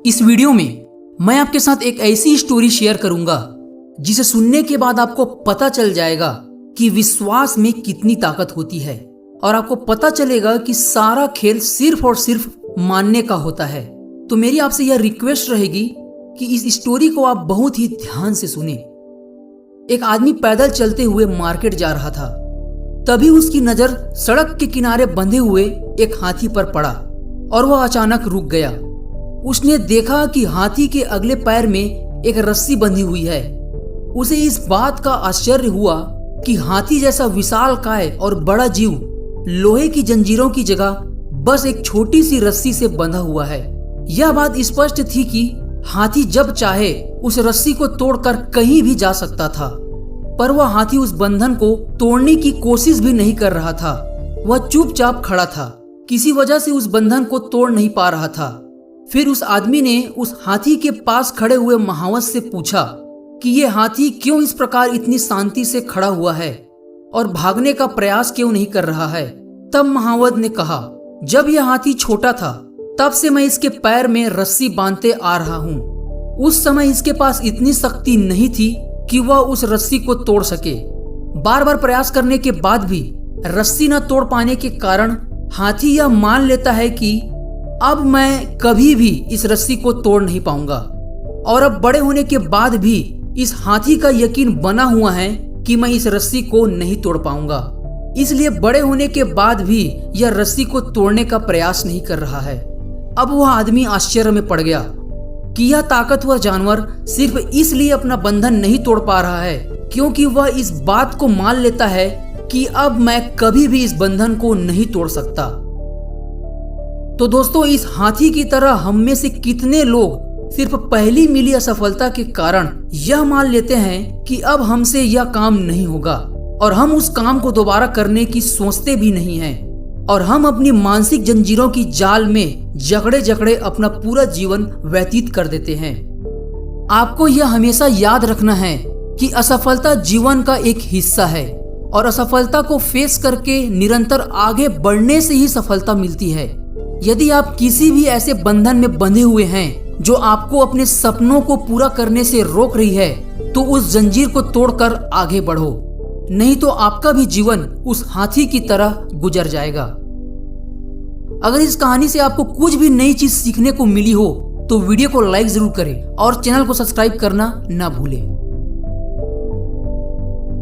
इस वीडियो में मैं आपके साथ एक ऐसी स्टोरी शेयर करूंगा जिसे सुनने के बाद आपको पता चल जाएगा कि विश्वास में कितनी ताकत होती है और आपको पता चलेगा कि सारा खेल सिर्फ और सिर्फ मानने का होता है। तो मेरी आपसे यह रिक्वेस्ट रहेगी कि इस स्टोरी को आप बहुत ही ध्यान से सुने। एक आदमी पैदल चलते हुए मार्केट जा रहा था। तभी उसकी नजर सड़क के किनारे बंधे हुए एक हाथी पर पड़ा और वह अचानक रुक गया। उसने देखा कि हाथी के अगले पैर में एक रस्सी बंधी हुई है। उसे इस बात का आश्चर्य हुआ कि हाथी जैसा विशालकाय और बड़ा जीव लोहे की जंजीरों की जगह बस एक छोटी सी रस्सी से बंधा हुआ है। यह बात स्पष्ट थी कि हाथी जब चाहे उस रस्सी को तोड़कर कहीं भी जा सकता था, पर वह हाथी उस बंधन को तोड़ने की कोशिश भी नहीं कर रहा था। वह चुपचाप खड़ा था, किसी वजह से उस बंधन को तोड़ नहीं पा रहा था। फिर उस आदमी ने उस हाथी के पास खड़े हुए महावत से पूछा कि यह हाथी क्यों इस प्रकार इतनी शांति से खड़ा हुआ है और भागने का प्रयास क्यों नहीं कर रहा है। तब महावत ने कहा, जब यह हाथी छोटा था तब से मैं इसके पैर में रस्सी बांधते आ रहा हूँ। उस समय इसके पास इतनी शक्ति नहीं थी कि वह उस रस्सी को तोड़ सके। बार बार प्रयास करने के बाद भी रस्सी न तोड़ पाने के कारण हाथी यह मान लेता है कि अब मैं कभी भी इस रस्सी को तोड़ नहीं पाऊंगा। और अब बड़े होने के बाद भी इस हाथी का यकीन बना हुआ है कि मैं इस रस्सी को नहीं तोड़ पाऊंगा। इसलिए बड़े होने के बाद भी यह रस्सी को तोड़ने का प्रयास नहीं कर रहा है। अब वह आदमी आश्चर्य में पड़ गया कि यह ताकतवर जानवर सिर्फ इसलिए अपना बंधन नहीं तोड़ पा रहा है क्योंकि वह इस बात को मान लेता है कि अब मैं कभी भी इस बंधन को नहीं तोड़ सकता। तो दोस्तों, इस हाथी की तरह हम में से कितने लोग सिर्फ पहली मिली असफलता के कारण यह मान लेते हैं कि अब हमसे यह काम नहीं होगा और हम उस काम को दोबारा करने की सोचते भी नहीं हैं और हम अपनी मानसिक जंजीरों की जाल में जकड़े जकड़े अपना पूरा जीवन व्यतीत कर देते हैं। आपको यह हमेशा याद रखना है कि असफलता जीवन का एक हिस्सा है और असफलता को फेस करके निरंतर आगे बढ़ने से ही सफलता मिलती है। यदि आप किसी भी ऐसे बंधन में बंधे हुए हैं जो आपको अपने सपनों को पूरा करने से रोक रही है, तो उस जंजीर को तोड़कर आगे बढ़ो, नहीं तो आपका भी जीवन उस हाथी की तरह गुजर जाएगा। अगर इस कहानी से आपको कुछ भी नई चीज सीखने को मिली हो तो वीडियो को लाइक जरूर करें और चैनल को सब्सक्राइब करना ना भूलें।